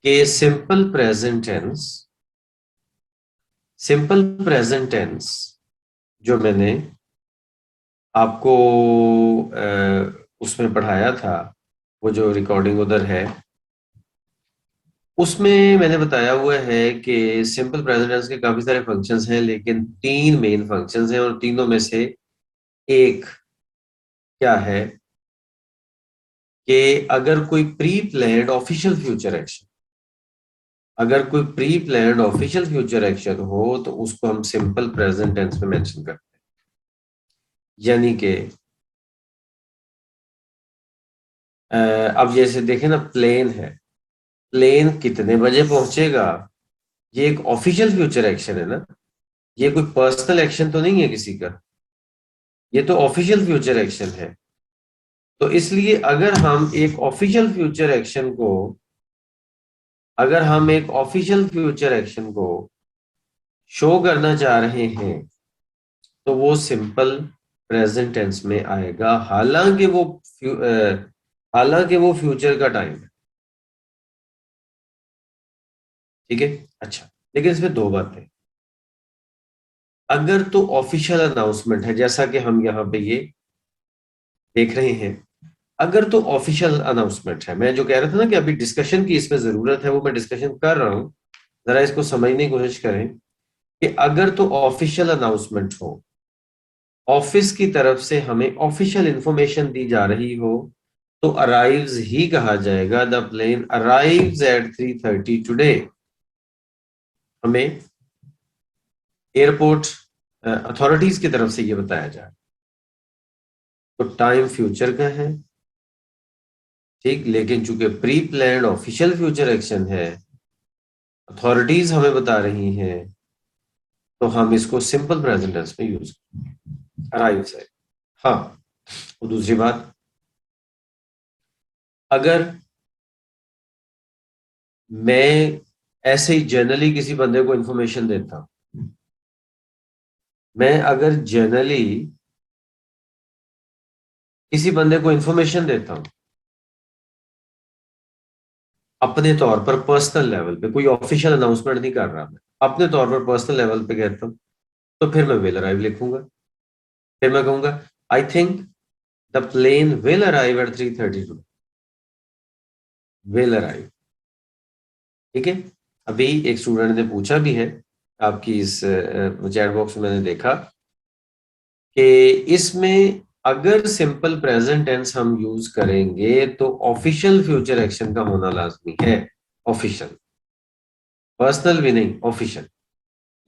कि सिंपल प्रेजेंट टेंस जो मैंने आपको उसमें पढ़ाया था, वो जो रिकॉर्डिंग उधर है, उसमें मैंने बताया हुआ है कि सिंपल प्रेजेंट टेंस के काफी सारे फंक्शंस हैं, लेकिन तीन मेन फंक्शंस हैं और तीनों में से एक क्या है कि अगर कोई pre planned official future action अगर कोई pre planned official future action हो तो उसको हम सिंपल प्रेजेंट टेंस में मेंशन करते हैं। यानी कि अब जैसे देखें ना, प्लेन है, प्लेन कितने बजे पहुंचेगा, ये एक ऑफिशियल फ्यूचर एक्शन है ना, ये कोई पर्सनल एक्शन तो नहीं है किसी का, ये तो ऑफिशियल फ्यूचर एक्शन है। तो इसलिए अगर हम एक ऑफिशियल फ्यूचर एक्शन को शो करना चाह रहे हैं तो वो सिंपल प्रेजेंट टेंस में आएगा, हालांकि वो फ्यूचर का टाइम है। ठीक है। अच्छा, लेकिन इसमें दो बातें। अगर तो ऑफिशियल अनाउंसमेंट है, जैसा कि हम यहाँ पे ये देख रहे हैं, अगर तो ऑफिशियल अनाउंसमेंट है, मैं जो कह रहा था ना कि अभी डिस्कशन की इसमें जरूरत है, वो मैं डिस्कशन कर रहा हूं, जरा इसको समझने की कोशिश करें कि अगर तो ऑफिशियल अनाउंसमेंट हो, ऑफिस की तरफ से हमें ऑफिशियल इंफॉर्मेशन दी जा रही हो, तो अराइव्स ही कहा जाएगा। The plane arrives at 3:30 today. हमें एयरपोर्ट अथॉरिटीज की तरफ से ये बताया जाए तो टाइम फ्यूचर का है, ठीक, लेकिन चूंकि pre planned official future action है, अथॉरिटीज हमें बता रही हैं, तो हम इसको सिंपल प्रेजेंट टेंस में यूज अराइव्स है। हाँ, और दूसरी बात, अगर मैं ऐसे ही जनरली किसी बंदे को इंफॉर्मेशन देता हूं, मैं अगर जनरली किसी बंदे को इंफॉर्मेशन देता हूं अपने तौर पर, पर्सनल लेवल पे, कोई ऑफिशियल अनाउंसमेंट नहीं कर रहा, मैं अपने तौर पर पर्सनल लेवल पे कहता हूं, तो फिर मैं विल अराइव लिखूंगा। फिर मैं कहूंगा I think the plane will arrive at 3:30 two, will arrive. ठीक है। अभी एक स्टूडेंट ने पूछा भी है आपकी इस चैट बॉक्स में, मैंने देखा कि इसमें अगर सिंपल प्रेजेंट टेंस हम यूज करेंगे तो ऑफिशियल फ्यूचर एक्शन का होना लाजमी है। ऑफिशियल, पर्सनल भी नहीं, ऑफिशियल।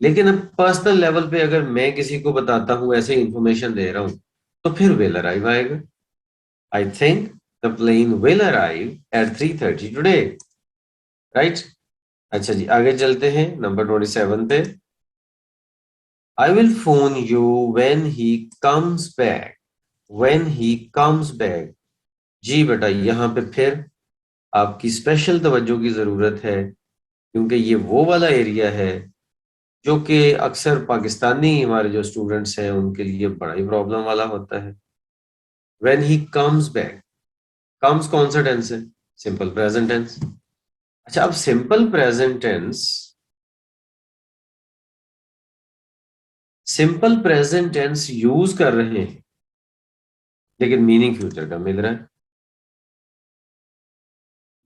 लेकिन अब पर्सनल लेवल पे अगर मैं किसी को बताता हूं, ऐसे इंफॉर्मेशन दे रहा हूं, तो फिर विल अराइव आएगा। I think the plane will arrive at 3:30 today. Right. अच्छा जी, आगे चलते हैं नंबर 27 पे। I will phone you when he comes back, when he comes back. जी बेटा, यहाँ पे फिर आपकी स्पेशल तवज्जो की जरूरत है, क्योंकि ये वो वाला एरिया है जो कि अक्सर पाकिस्तानी हमारे जो स्टूडेंट्स हैं उनके लिए बड़ा ही प्रॉब्लम वाला होता है। When he comes back, comes कौन सा टेंस है? Simple present tense. अच्छा, अब सिंपल प्रेजेंट टेंस यूज कर रहे हैं, लेकिन मीनिंग फ्यूचर का मिल रहा है,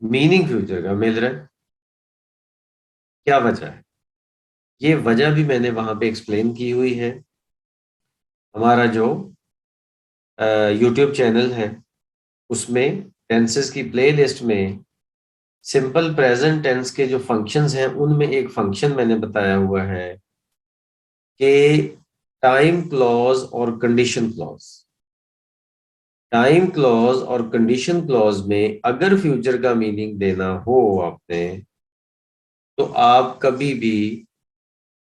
मीनिंग फ्यूचर का मिल रहा है। क्या वजह है? ये वजह भी मैंने वहां पे एक्सप्लेन की हुई है। हमारा जो यूट्यूब चैनल है उसमें टेंसेस की प्लेलिस्ट में सिंपल प्रेजेंट टेंस के जो फंक्शंस हैं उनमें एक फंक्शन मैंने बताया हुआ है कि टाइम क्लॉज और कंडीशन क्लॉज। टाइम क्लॉज और कंडीशन क्लॉज में अगर फ्यूचर का मीनिंग देना हो आपने, तो आप कभी भी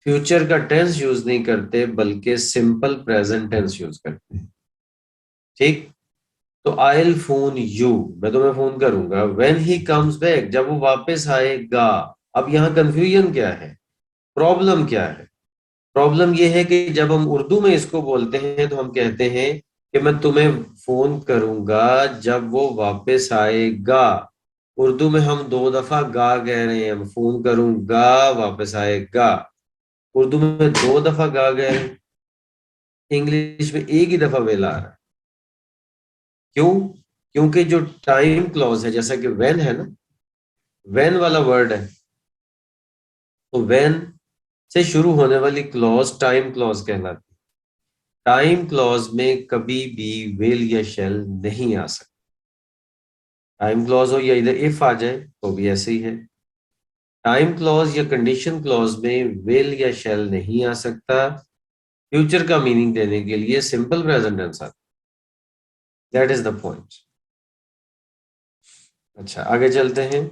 फ्यूचर का टेंस यूज नहीं करते बल्कि सिंपल प्रेजेंट टेंस यूज करते हैं। ठीक। तो आई विल फोन यू, मैं तुम्हें फोन करूंगा, व्हेन ही कम्स बैक, जब वो वापस आएगा। अब यहाँ कंफ्यूजन क्या है, प्रॉब्लम क्या है? प्रॉब्लम ये है कि जब हम उर्दू में इसको बोलते हैं तो हम कहते हैं कि मैं तुम्हें फोन करूंगा जब वो वापस आएगा। उर्दू में हम दो दफा गा कह रहे हैं, हम फोन करूंगा वापस आएगा। उर्दू में दो दफा गा गए, इंग्लिश में एक ही दफा वेला आ रहा है। क्यों? क्योंकि जो टाइम क्लॉज है, जैसा कि व्हेन है ना, व्हेन वाला वर्ड है, तो व्हेन से शुरू होने वाली क्लॉज टाइम क्लॉज कहलाती है। टाइम क्लॉज में कभी भी विल या शैल नहीं आ सकता। टाइम क्लॉज हो या इधर इफ आ जाए तो भी ऐसे ही है। टाइम क्लॉज या कंडीशन क्लॉज में विल या शैल नहीं आ सकता। फ्यूचर का मीनिंग देने के लिए सिंपल प्रेजेंट टेंस आता है। That is the point. अच्छा, आगे चलते हैं।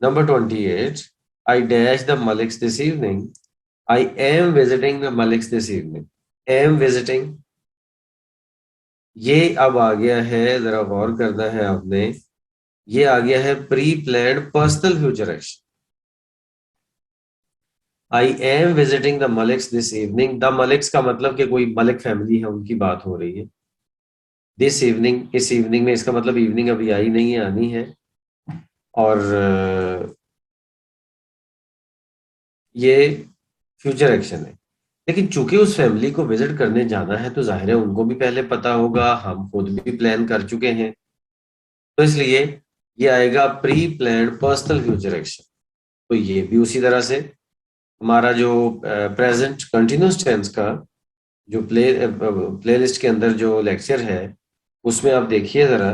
Number 28, I dash the Maliks this evening. I am visiting the Maliks this evening. Am visiting, ये अब आ गया है, जरा गौर करना है आपने, ये आ गया है pre planned personal future action. I am visiting the Maliks this evening, the Malik's का मतलब कि कोई मलिक फैमिली है, उनकी बात हो रही है। दिस इवनिंग, इस इवनिंग में, इसका मतलब इवनिंग अभी आई नहीं है, आनी है। और ये फ्यूचर एक्शन है। लेकिन चूंकि उस फैमिली को विजिट करने जाना है तो जाहिर है उनको भी पहले पता होगा, हम खुद भी प्लान कर चुके हैं, तो इसलिए ये आएगा pre planned personal future action. तो ये भी उसी तरह से हमारा जो प्रेजेंट कंटिन्यूअस टेंस का जो प्लेलिस्ट के अंदर जो लेक्चर है, उसमें आप देखिए जरा,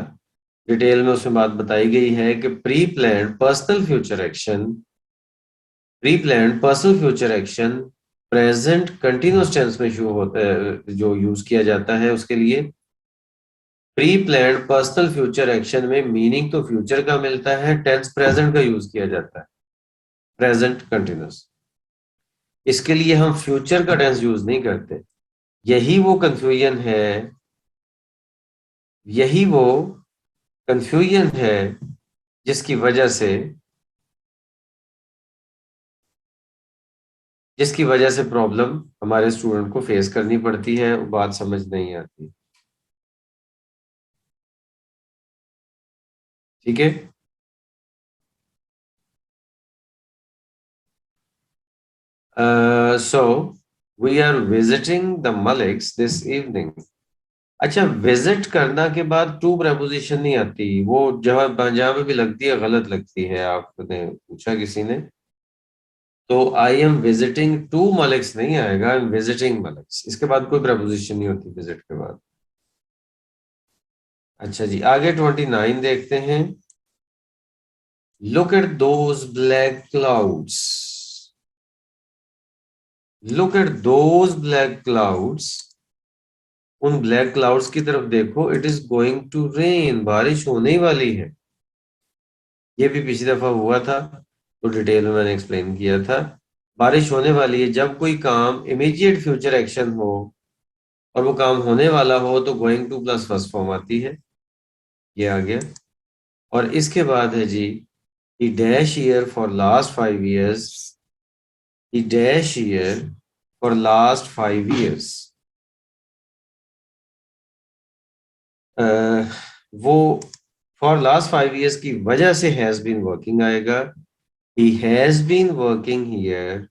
डिटेल में उसमें बात बताई गई है कि pre planned personal future action present continuous tense में शुरू होता है, जो यूज किया जाता है उसके लिए। Pre planned personal future action में मीनिंग तो फ्यूचर का मिलता है, टेंस प्रेजेंट का यूज किया जाता है, प्रेजेंट कंटिन्यूअस। इसके लिए हम फ्यूचर का टेंस यूज नहीं करते। यही वो कंफ्यूजन है, यही वो कंफ्यूजन है जिसकी वजह से प्रॉब्लम हमारे स्टूडेंट को फेस करनी पड़ती है, बात समझ नहीं आती। ठीक है। So we are visiting the Maliks this evening. अच्छा, विजिट करना के बाद टू प्रपोजिशन नहीं आती, वो जहां जहां पे भी लगती है गलत लगती है। आपने पूछा किसी ने, तो I am visiting to Maliks नहीं आएगा, आई एम विजिटिंग मलिक्स, इसके बाद कोई प्रपोजिशन नहीं होती विजिट के बाद। अच्छा जी, आगे 29 देखते हैं। Look at those black clouds. Look at those black clouds. उन ब्लैक क्लाउड्स की तरफ देखो, it is going to rain, बारिश होने ही वाली है। ये भी पिछली दफा हुआ था, तो डिटेल में मैंने एक्सप्लेन किया था। बारिश होने वाली है, जब कोई काम इमीडिएट फ्यूचर एक्शन हो और वो काम होने वाला हो तो going to plus first form आती है। ये आ गया। और इसके बाद है जी, he dash year for last 5 years। He dash year for last 5 years। वो फॉर लास्ट 5 years की वजह से हैज बीन वर्किंग आएगा। He has been working here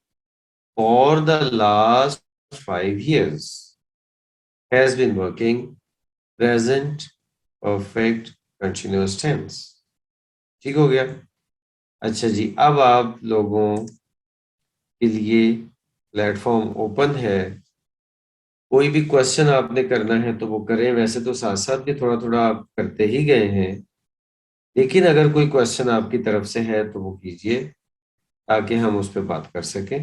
for the last 5 years। Has been working, present perfect continuous tense। ठीक हो गया। अच्छा जी, अब आप लोगों के लिए प्लेटफॉर्म ओपन है। कोई भी क्वेश्चन आपने करना है तो वो करें, वैसे तो साथ साथ भी थोड़ा थोड़ा आप करते ही गए हैं, लेकिन अगर कोई क्वेश्चन आपकी तरफ से है तो वो कीजिए, ताकि हम उस पर बात कर सकें।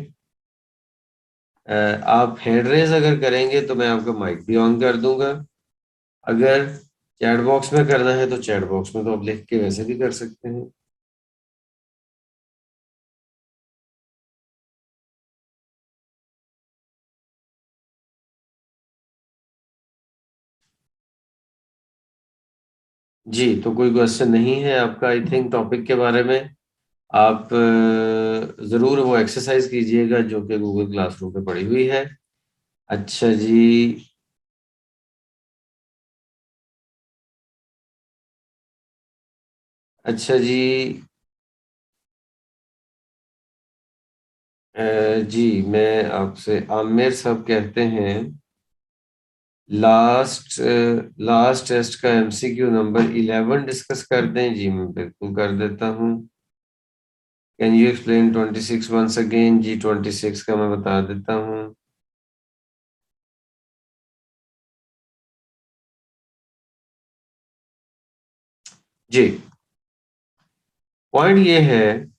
आप हैंड रेज अगर करेंगे तो मैं आपका माइक भी ऑन कर दूंगा। अगर चैट बॉक्स में करना है तो चैट बॉक्स में तो आप लिख के वैसे भी कर सकते हैं। जी, तो कोई क्वेश्चन नहीं है आपका आई थिंक टॉपिक के बारे में। आप ज़रूर वो एक्सरसाइज कीजिएगा जो कि गूगल क्लासरूम पे पड़ी हुई है। अच्छा जी। अच्छा जी। जी, मैं आपसे आमिर साहब कहते हैं, लास्ट लास्ट टेस्ट का एमसीक्यू नंबर 11 डिस्कस कर दें। जी मैं बिल्कुल कर देता हूँ। Can you explain 26 once again? जी 26 का मैं बता देता हूँ। जी, पॉइंट ये है।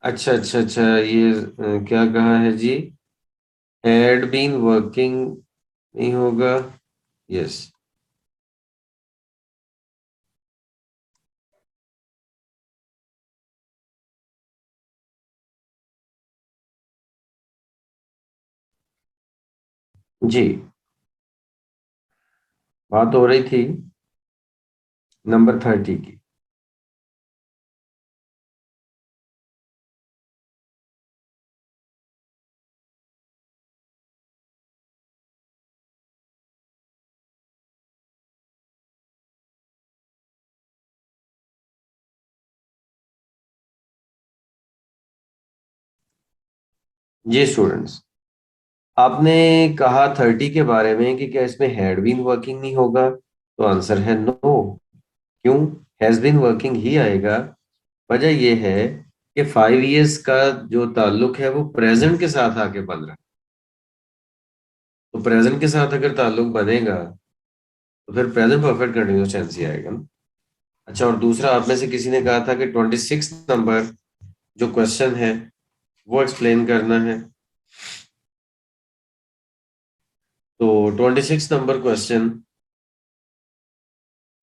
अच्छा अच्छा अच्छा, ये क्या कहा है जी? हैड बीन वर्किंग नहीं होगा। यस। जी, बात हो रही थी नंबर 30 की। जी स्टूडेंट्स, आपने कहा 30 के बारे में कि क्या इसमें हैड बीन वर्किंग नहीं होगा, तो आंसर है नो। क्यों? हैज बीन वर्किंग ही आएगा। वजह यह है कि 5 years का जो ताल्लुक है वो प्रेजेंट के साथ आके बन रहा है। तो प्रेजेंट के साथ अगर ताल्लुक बनेगा तो फिर प्रेजेंट परफेक्ट कंटिन्यूस टेंस ही आएगा ना। अच्छा, और दूसरा, आप में से किसी ने कहा था कि 26 नंबर जो क्वेश्चन है वो एक्सप्लेन करना है। तो 26 नंबर क्वेश्चन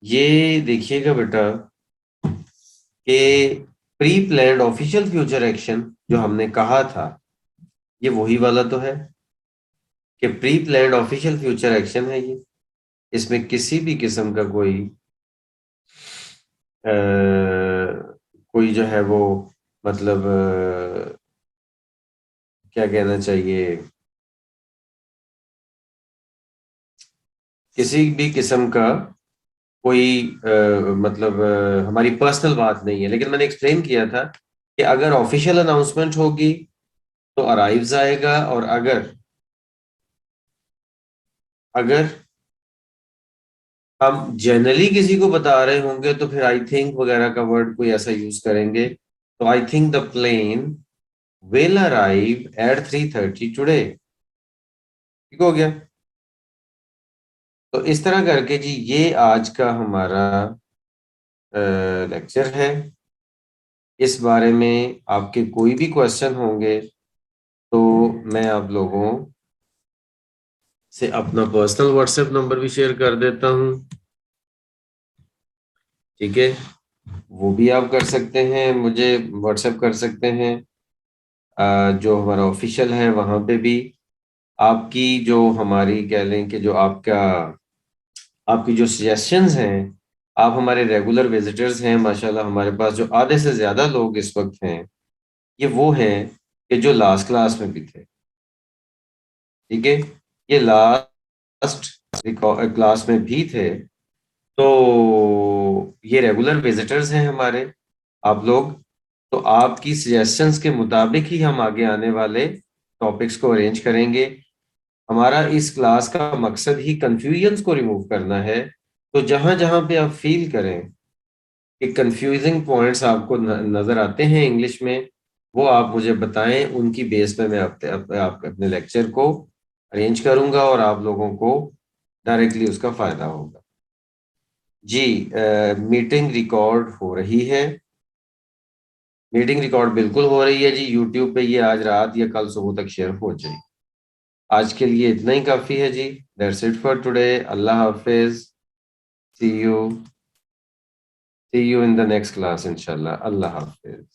ये देखिएगा बेटा, कि pre planned official future action जो हमने कहा था, ये वही वाला तो है कि pre planned official future action है ये। इसमें किसी भी किस्म का अ, कोई जो है वो, मतलब क्या कहना चाहिए, किसी भी किस्म का कोई मतलब हमारी पर्सनल बात नहीं है। लेकिन मैंने एक्सप्लेन किया था कि अगर ऑफिशियल अनाउंसमेंट होगी तो अराइव्स आएगा, और अगर अगर हम जनरली किसी को बता रहे होंगे तो फिर आई थिंक वगैरह का वर्ड कोई ऐसा यूज करेंगे। तो I think the plane will arrive at 3:30 today. ठीक हो गया। तो इस तरह करके जी ये आज का हमारा लेक्चर है। इस बारे में आपके कोई भी क्वेश्चन होंगे तो मैं आप लोगों से अपना पर्सनल व्हाट्सएप नंबर भी शेयर कर देता हूँ। ठीक है, वो भी आप कर सकते हैं, मुझे व्हाट्सएप कर सकते हैं। जो हमारा ऑफिशियल है वहाँ पे भी आपकी जो हमारी कह लें कि जो आपकी जो सजेशंस हैं, आप हमारे रेगुलर विजिटर्स हैं माशाल्लाह। हमारे पास जो आधे से ज़्यादा लोग इस वक्त हैं, ये वो हैं कि जो लास्ट क्लास में भी थे। ठीक है, ये लास्ट क्लास में भी थे। तो ये रेगुलर विजिटर्स हैं हमारे, आप लोग। तो आपकी सजेशंस के मुताबिक ही हम आगे आने वाले टॉपिक्स को अरेंज करेंगे। हमारा इस क्लास का मकसद ही कंफ्यूजन्स को रिमूव करना है। तो जहां जहां पे आप फील करें कि कंफ्यूजिंग पॉइंट्स आपको नजर आते हैं इंग्लिश में, वो आप मुझे बताएं। उनकी बेस पे मैं आप अपने लेक्चर को अरेंज करूंगा और आप लोगों को डायरेक्टली उसका फायदा होगा। जी, मीटिंग रिकॉर्ड हो रही है। मीटिंग रिकॉर्ड बिल्कुल हो रही है जी, यूट्यूब पे ये आज रात या कल सुबह तक शेयर हो जाएगी। आज के लिए इतना ही काफी है जी। That's it for today. अल्लाह हाफिज। See you in the next class इंशाल्लाह। अल्लाह हाफिज।